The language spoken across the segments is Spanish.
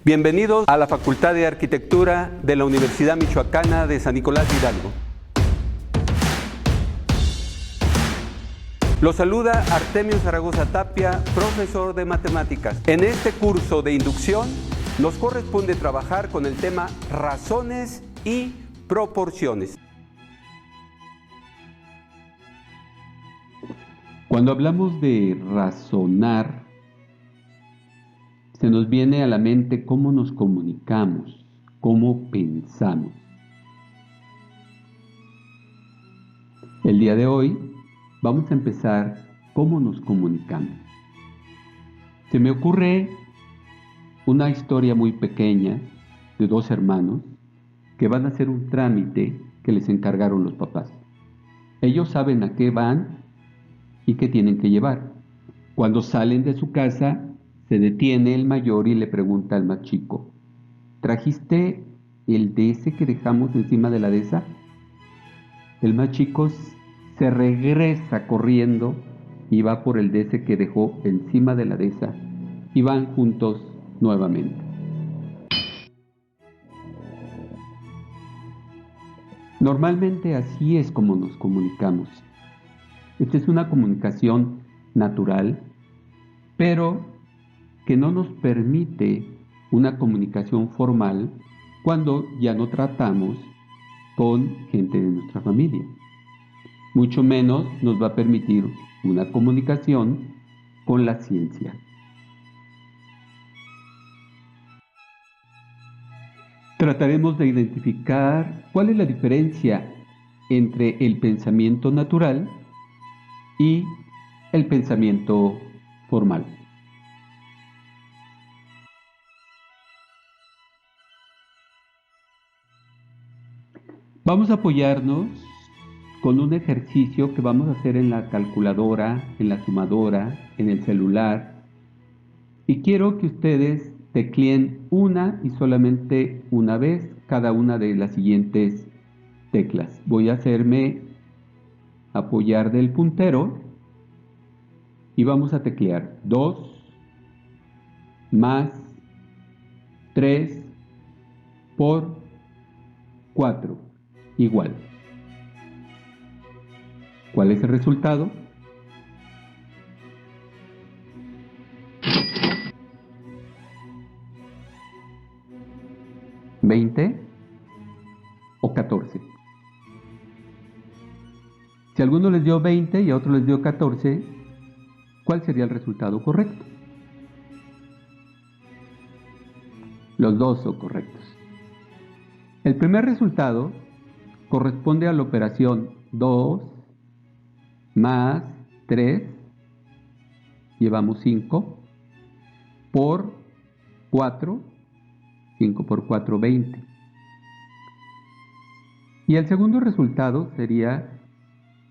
Bienvenidos a la Facultad de Arquitectura de la Universidad Michoacana de San Nicolás de Hidalgo. Los saluda Artemio Zaragoza Tapia, profesor de matemáticas. En este curso de inducción nos corresponde trabajar con el tema razones y proporciones. Cuando hablamos de razonar, se nos viene a la mente cómo nos comunicamos, cómo pensamos. El día de hoy vamos a empezar cómo nos comunicamos. Se me ocurre una historia muy pequeña de dos hermanos que van a hacer un trámite que les encargaron los papás. Ellos saben a qué van y qué tienen que llevar. Cuando salen de su casa, se detiene el mayor y le pregunta al más chico: ¿trajiste el DS que dejamos encima de la dehesa? El más chico se regresa corriendo y va por el DS que dejó encima de la dehesa y van juntos nuevamente. Normalmente así es como nos comunicamos. Esta es una comunicación natural, pero que no nos permite una comunicación formal cuando ya no tratamos con gente de nuestra familia. Mucho menos nos va a permitir una comunicación con la ciencia. Trataremos de identificar cuál es la diferencia entre el pensamiento natural y el pensamiento formal. Vamos a apoyarnos con un ejercicio que vamos a hacer en la calculadora, en la sumadora, en el celular. Y quiero que ustedes tecleen una y solamente una vez cada una de las siguientes teclas. Voy a hacerme apoyar del puntero y vamos a teclear 2 más 3 por 4 igual. ¿Cuál es el resultado? ¿20 o 14? Si a alguno les dio 20 y a otro les dio 14, ¿cuál sería el resultado correcto? Los dos son correctos. El primer resultado corresponde a la operación 2 más 3, llevamos 5, por 4, 5 por 4, 20. Y el segundo resultado sería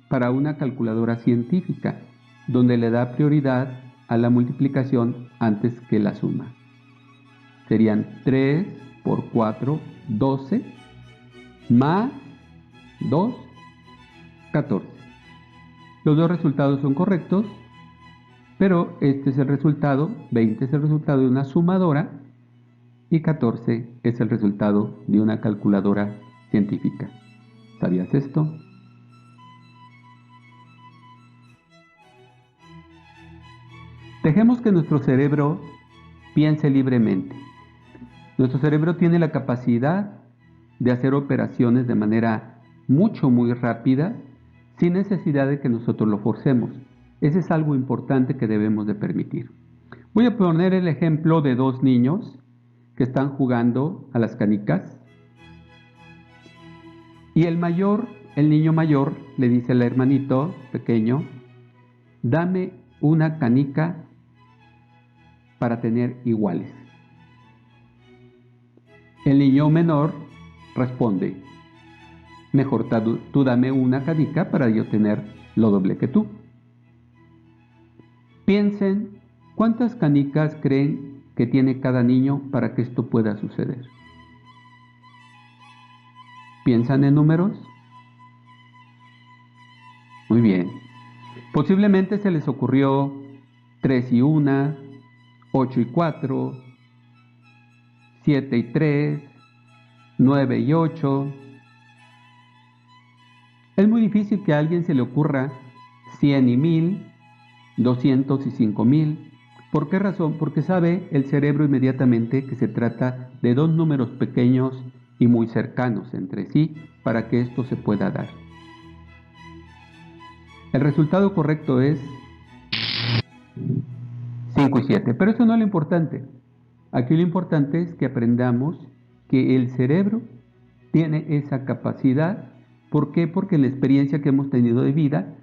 para una calculadora científica, donde le da prioridad a la multiplicación antes que la suma. Serían 3 por 4, 12, más 2, 14. Los dos resultados son correctos, pero este es el resultado, 20 es el resultado de una sumadora y 14 es el resultado de una calculadora científica. ¿Sabías esto? Dejemos que nuestro cerebro piense libremente. Nuestro cerebro tiene la capacidad de hacer operaciones de manera muy rápida, sin necesidad de que nosotros lo forcemos. Ese es algo importante que debemos de permitir. Voy a poner el ejemplo de dos niños que están jugando a las canicas. Y el niño mayor, le dice al hermanito pequeño: dame una canica para tener iguales. El niño menor responde: mejor tú dame una canica para yo tener lo doble que tú. Piensen, ¿cuántas canicas creen que tiene cada niño para que esto pueda suceder? ¿Piensan en números? Muy bien. Posiblemente se les ocurrió 3 y 1, 8 y 4, 7 y 3, 9 y 8. Es muy difícil que a alguien se le ocurra 100 y 1000, 200 y 5000. ¿Por qué razón? Porque sabe el cerebro inmediatamente que se trata de dos números pequeños y muy cercanos entre sí para que esto se pueda dar. El resultado correcto es 5 y 7, pero eso no es lo importante. Aquí lo importante es que aprendamos que el cerebro tiene esa capacidad. ¿Por qué? Porque en la experiencia que hemos tenido de vida,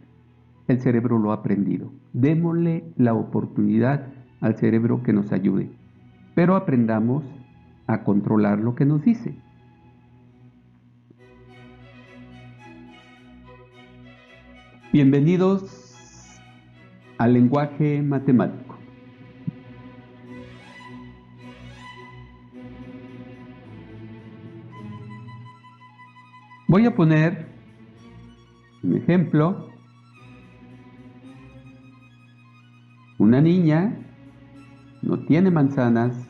el cerebro lo ha aprendido. Démosle la oportunidad al cerebro que nos ayude, pero aprendamos a controlar lo que nos dice. Bienvenidos al lenguaje matemático. Voy a poner un ejemplo. Una niña no tiene manzanas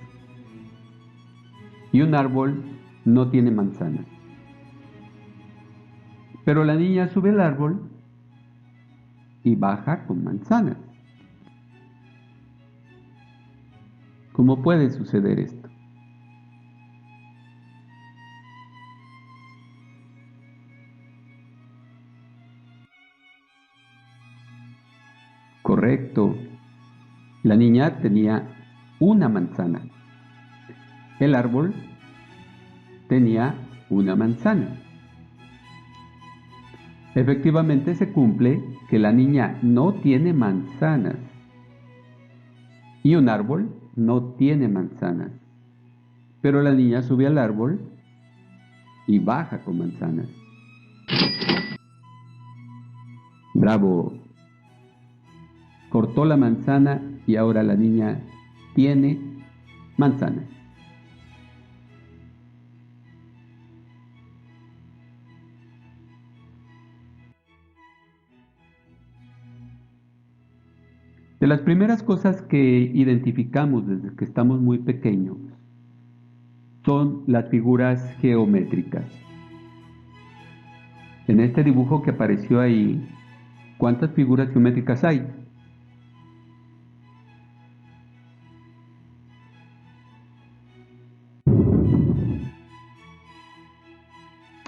y un árbol no tiene manzanas. Pero la niña sube al árbol y baja con manzanas. ¿Cómo puede suceder esto? Correcto. La niña tenía una manzana. El árbol tenía una manzana. Efectivamente se cumple que la niña no tiene manzanas y un árbol no tiene manzanas. Pero la niña sube al árbol y baja con manzanas. ¡Bravo! Cortó la manzana y ahora la niña tiene manzanas. De las primeras cosas que identificamos desde que estamos muy pequeños son las figuras geométricas. En este dibujo que apareció ahí, ¿cuántas figuras geométricas hay?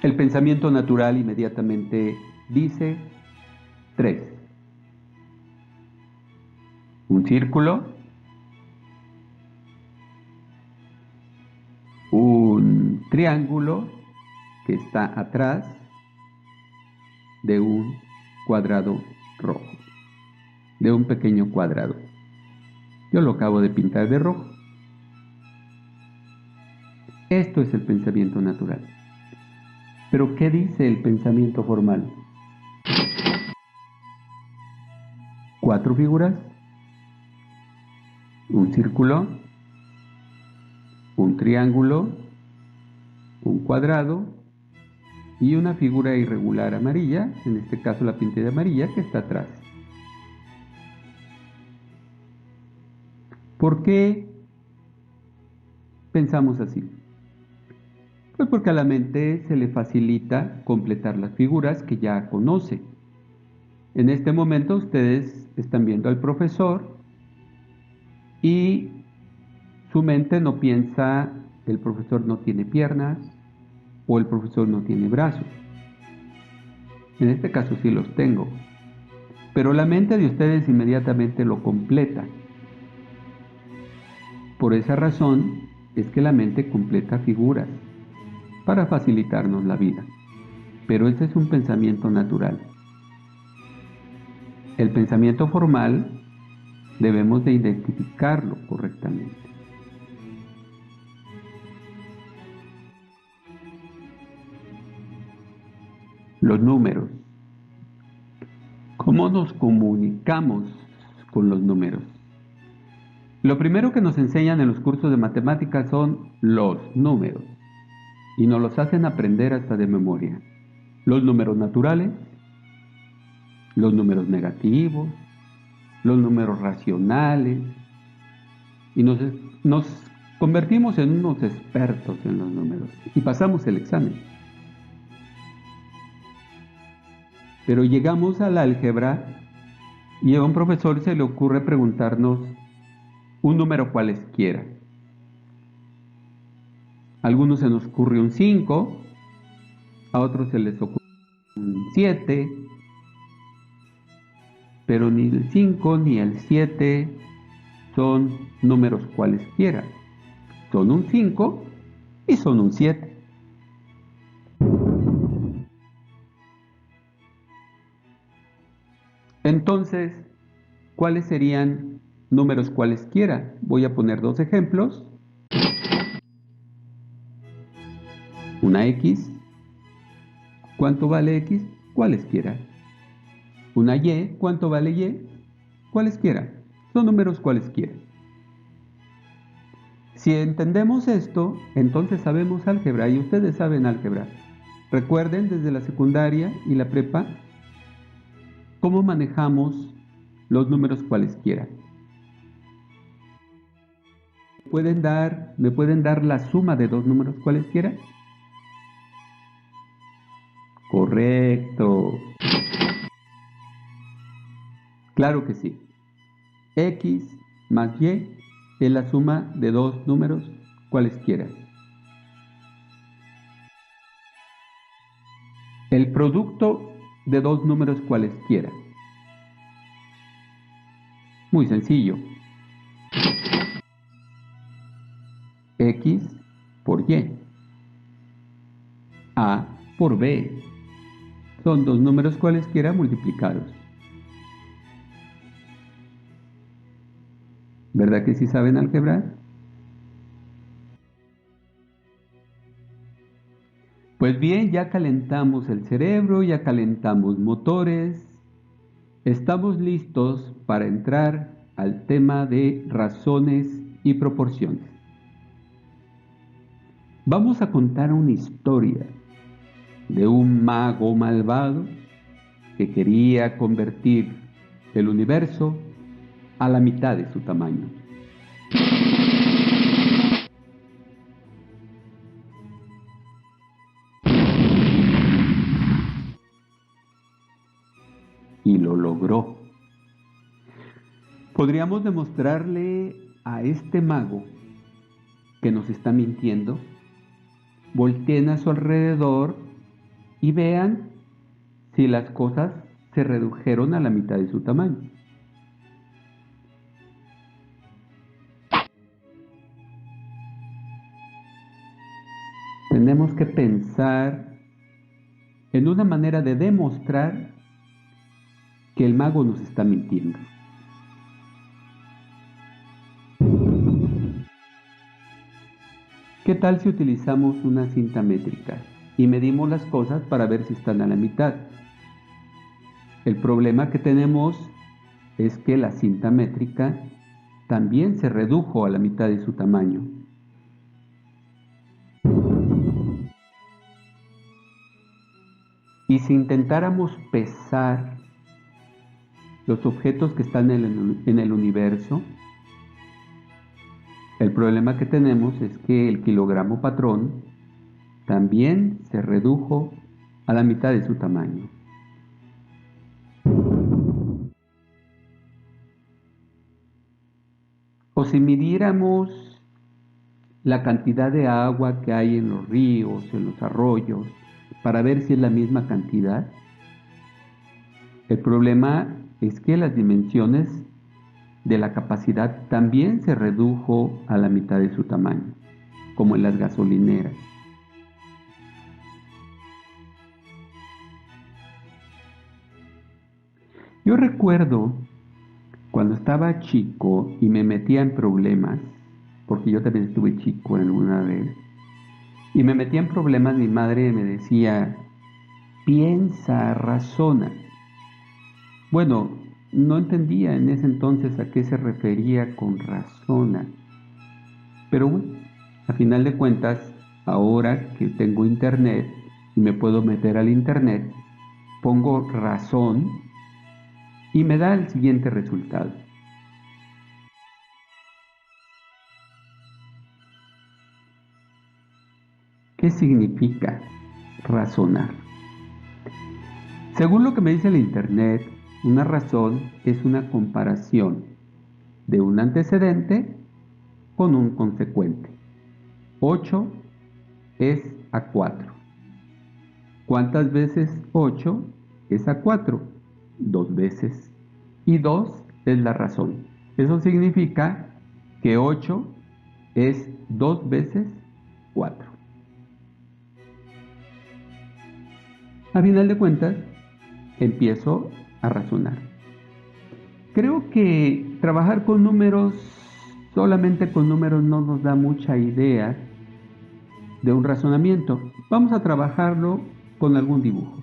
El pensamiento natural inmediatamente dice 3. Un círculo, un triángulo que está atrás de un cuadrado rojo, de un pequeño cuadrado. Yo lo acabo de pintar de rojo. Esto es el pensamiento natural. Pero ¿qué dice el pensamiento formal? 4 figuras, un círculo, un triángulo, un cuadrado y una figura irregular amarilla, en este caso la pinté de amarilla, que está atrás. ¿Por qué pensamos así? Pues porque a la mente se le facilita completar las figuras que ya conoce. En este momento ustedes están viendo al profesor y su mente no piensa, el profesor no tiene piernas o el profesor no tiene brazos. En este caso sí los tengo, pero la mente de ustedes inmediatamente lo completa. Por esa razón es que la mente completa figuras para facilitarnos la vida. Pero este es un pensamiento natural. El pensamiento formal debemos de identificarlo correctamente. Los números. ¿Cómo nos comunicamos con los números? Lo primero que nos enseñan en los cursos de matemáticas son los números y nos los hacen aprender hasta de memoria. Los números naturales, los números negativos, los números racionales y nos convertimos en unos expertos en los números y pasamos el examen. Pero llegamos al álgebra y a un profesor se le ocurre preguntarnos un número cualesquiera. A algunos se nos ocurre un 5, a otros se les ocurre un 7, pero ni el 5 ni el 7 son números cualesquiera. Son un 5 y son un 7. Entonces, ¿cuáles serían números cualesquiera? Voy a poner dos ejemplos. Una X. ¿Cuánto vale X? Cualesquiera. Una Y. ¿Cuánto vale Y? Cualesquiera. Son números cualesquiera. Si entendemos esto, entonces sabemos álgebra y ustedes saben álgebra. Recuerden desde la secundaria y la prepa cómo manejamos los números cualesquiera. ¿Me pueden dar la suma de dos números cualesquiera? Correcto. Claro que sí. X más Y es la suma de dos números cualesquiera. El producto de dos números cualesquiera. Muy sencillo. X por Y. A por B. Son dos números cualesquiera multiplicados. ¿Verdad que sí saben álgebra? Pues bien, ya calentamos el cerebro, ya calentamos motores. Estamos listos para entrar al tema de razones y proporciones. Vamos a contar una historia de un mago malvado que quería convertir el universo a la mitad de su tamaño. Y lo logró. Podríamos demostrarle a este mago que nos está mintiendo. Volteen a su alrededor y vean si las cosas se redujeron a la mitad de su tamaño. Tenemos que pensar en una manera de demostrar que el mago nos está mintiendo. ¿Qué tal si utilizamos una cinta métrica y medimos las cosas para ver si están a la mitad? El problema que tenemos es que la cinta métrica también se redujo a la mitad de su tamaño. Y si intentáramos pesar los objetos que están en el universo, el problema que tenemos es que el kilogramo patrón también se redujo a la mitad de su tamaño. O si midiéramos la cantidad de agua que hay en los ríos, en los arroyos, para ver si es la misma cantidad, el problema es que las dimensiones de la capacidad también se redujo a la mitad de su tamaño, como en las gasolineras. Yo recuerdo cuando estaba chico y me metía en problemas, porque yo también estuve chico alguna vez, y me metía en problemas, mi madre me decía, piensa, razona. Bueno, no entendía en ese entonces a qué se refería con razona. Pero bueno, a final de cuentas, ahora que tengo internet y me puedo meter al internet, pongo razón y me da el siguiente resultado. ¿Qué significa razonar? Según lo que me dice el Internet, una razón es una comparación de un antecedente con un consecuente. 8 es a 4. ¿Cuántas veces 8 es a 4? 2 veces. Y 2 es la razón. Eso significa que 8 es 2 veces 4. A final de cuentas, empiezo a razonar. Creo que trabajar con números, solamente con números, no nos da mucha idea de un razonamiento. Vamos a trabajarlo con algún dibujo.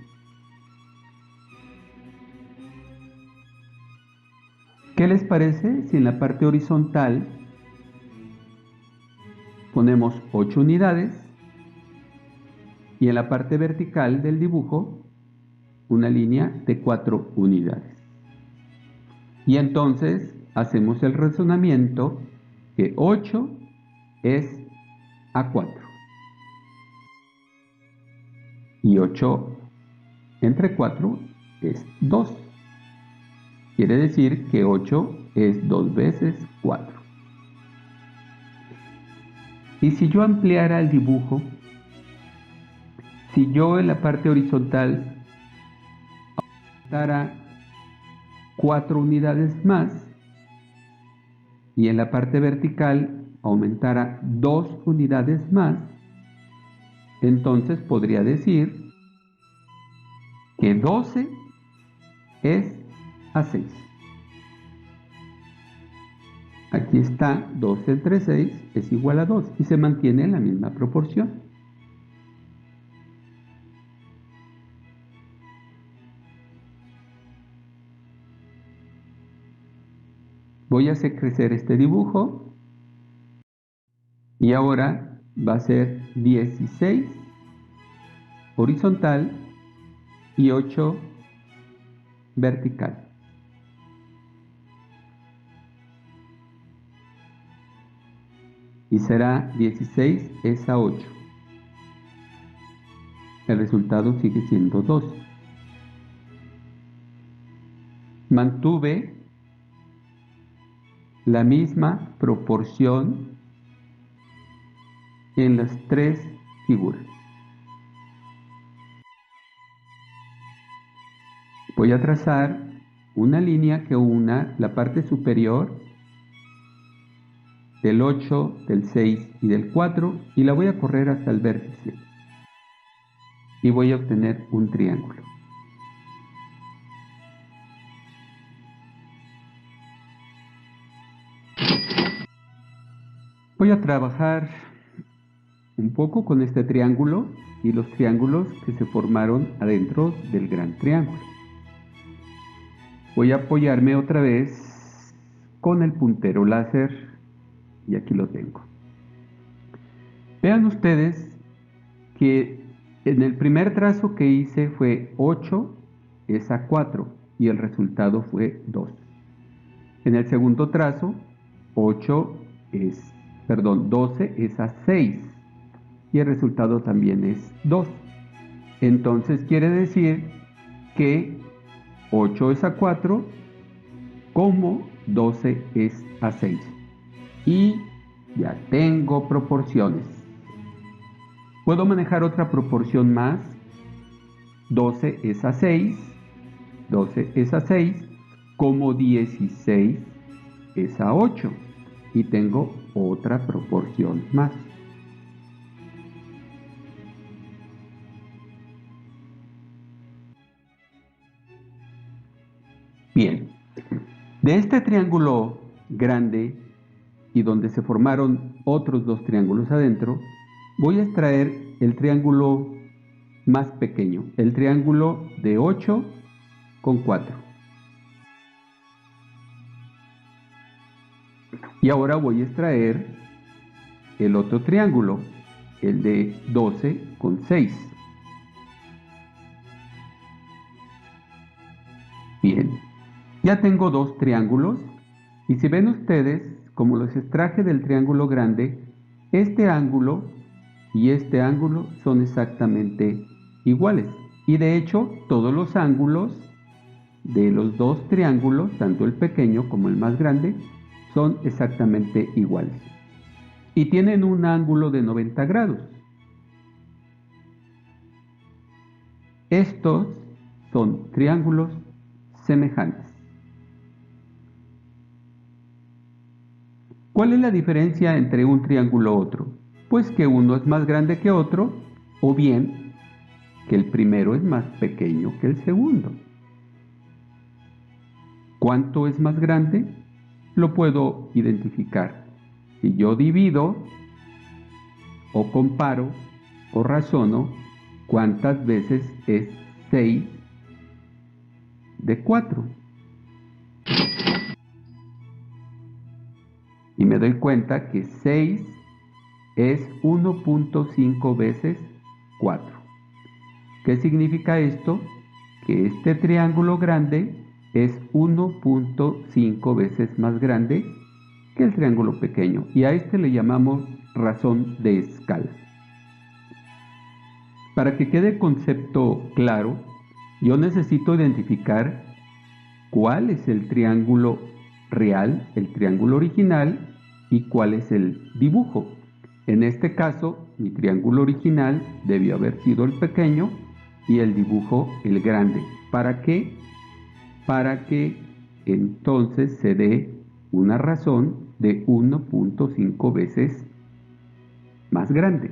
¿Qué les parece si en la parte horizontal ponemos 8 unidades y en la parte vertical del dibujo una línea de 4 unidades? Y entonces hacemos el razonamiento que 8 es a 4. Y 8 entre 4 es 2. Quiere decir que 8 es 2 veces 4. Y si yo ampliara el dibujo, si yo en la parte horizontal aumentara 4 unidades más y en la parte vertical aumentara 2 unidades más, entonces podría decir que 12 es a 6. Aquí está 12 entre 6 es igual a 2 y se mantiene en la misma proporción. Voy a hacer crecer este dibujo y ahora va a ser 16 horizontal y 8 vertical. Y será 16 es a 8. El resultado sigue siendo 2. Mantuve la misma proporción en las 3 figuras. Voy a trazar una línea que una la parte superior del 8, del 6 y del 4 y la voy a correr hasta el vértice. Y voy a obtener un triángulo. Voy a trabajar un poco con este triángulo y los triángulos que se formaron adentro del gran triángulo. Voy a apoyarme otra vez con el puntero láser y aquí lo tengo. Vean ustedes que en el primer trazo que hice fue 8 es a 4 y el resultado fue 2. En el segundo trazo 12 es a 6 y el resultado también es 2. Entonces quiere decir que 8 es a 4 como 12 es a 6. Y ya tengo proporciones. Puedo manejar otra proporción más. 12 es a 6. 12 es a 6 como 16 es a 8. Y tengo otra proporción más. Bien, de este triángulo grande y donde se formaron otros 2 triángulos adentro, voy a extraer el triángulo más pequeño, el triángulo de 8 con 4. Y ahora voy a extraer el otro triángulo, el de 12 con 6. Bien, ya tengo 2 triángulos y si ven ustedes, como los extraje del triángulo grande, este ángulo y este ángulo son exactamente iguales. Y de hecho, todos los ángulos de los dos triángulos, tanto el pequeño como el más grande, son exactamente iguales. Y tienen un ángulo de 90 grados. Estos son triángulos semejantes. ¿Cuál es la diferencia entre un triángulo y otro? Pues que uno es más grande que otro, o bien que el primero es más pequeño que el segundo. ¿Cuánto es más grande? Lo puedo identificar. Si yo divido, o comparo, o razono, ¿cuántas veces es 6 de 4? Y me doy cuenta que 6 es 1.5 veces 4. ¿Qué significa esto? Que este triángulo grande es 1.5 veces más grande que el triángulo pequeño. Y a este le llamamos razón de escala. Para que quede el concepto claro, yo necesito identificar cuál es el triángulo real, el triángulo original, y cuál es el dibujo. En este caso, mi triángulo original debió haber sido el pequeño y el dibujo el grande. ¿Para qué? Para que entonces se dé una razón de 1.5 veces más grande.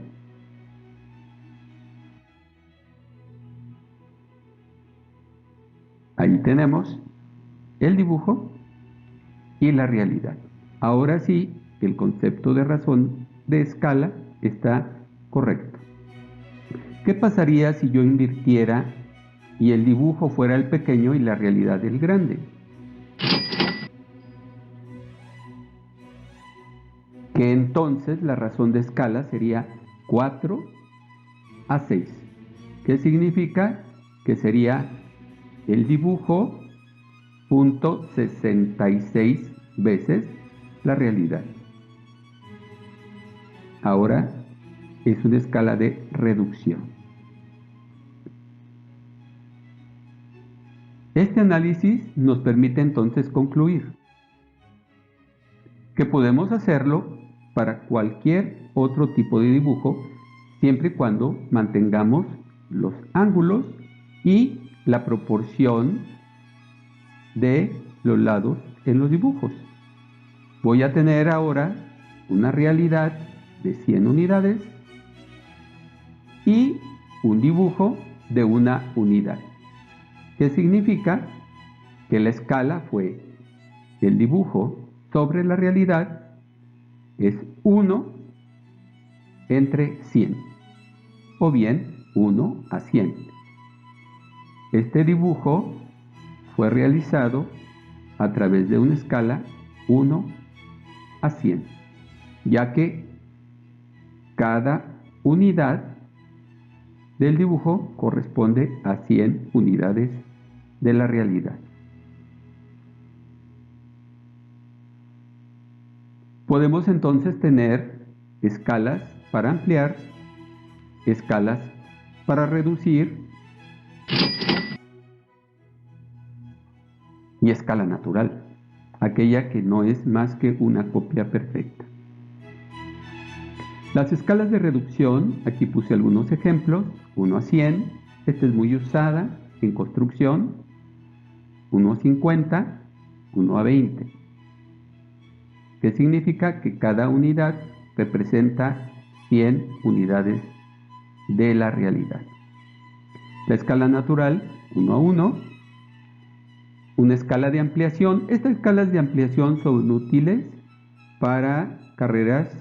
Ahí tenemos el dibujo y la realidad. Ahora sí, el concepto de razón de escala está correcto. ¿Qué pasaría si yo invirtiera y el dibujo fuera el pequeño y la realidad el grande? Que entonces la razón de escala sería 4:6. ¿Qué significa? Que sería el dibujo 0.66 veces la realidad. Ahora es una escala de reducción. Este análisis nos permite entonces concluir que podemos hacerlo para cualquier otro tipo de dibujo, siempre y cuando mantengamos los ángulos y la proporción de los lados en los dibujos. Voy a tener ahora una realidad de 100 unidades y un dibujo de 1 unidad. ¿Qué significa? Que la escala fue el dibujo sobre la realidad es 1/100, o bien 1:100. Este dibujo fue realizado a través de una escala 1:100, ya que cada unidad del dibujo corresponde a 100 unidades de la realidad. Podemos entonces tener escalas para ampliar, escalas para reducir y escala natural, aquella que no es más que una copia perfecta. Las escalas de reducción, aquí puse algunos ejemplos, 1:100, esta es muy usada en construcción, 1:50, 1:20. ¿Qué significa? Que cada unidad representa 100 unidades de la realidad. La escala natural, 1:1. Una escala de ampliación. Estas escalas de ampliación son útiles para carreras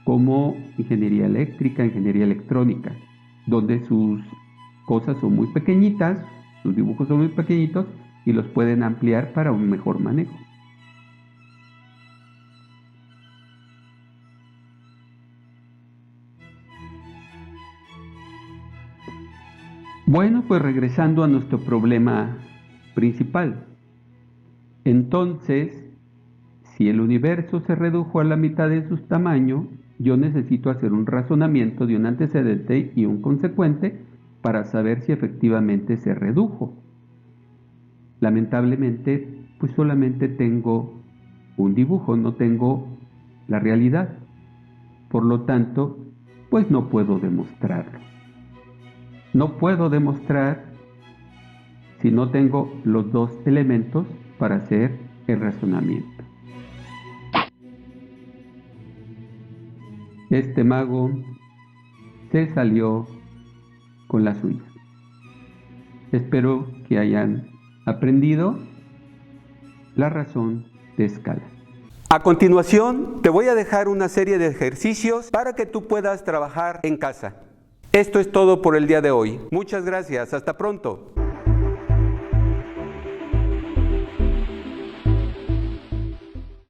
como ingeniería eléctrica, ingeniería electrónica, donde sus cosas son muy pequeñitas, sus dibujos son muy pequeñitos y los pueden ampliar para un mejor manejo. Bueno, pues regresando a nuestro problema principal. Entonces, si el universo se redujo a la mitad de su tamaño yo necesito hacer un razonamiento de un antecedente y un consecuente para saber si efectivamente se redujo. Lamentablemente, pues solamente tengo un dibujo, no tengo la realidad. Por lo tanto, pues no puedo demostrarlo. No puedo demostrar si no tengo los dos elementos para hacer el razonamiento. Este mago se salió con la suya. Espero que hayan aprendido la razón de escala. A continuación, te voy a dejar una serie de ejercicios para que tú puedas trabajar en casa. Esto es todo por el día de hoy. Muchas gracias. Hasta pronto.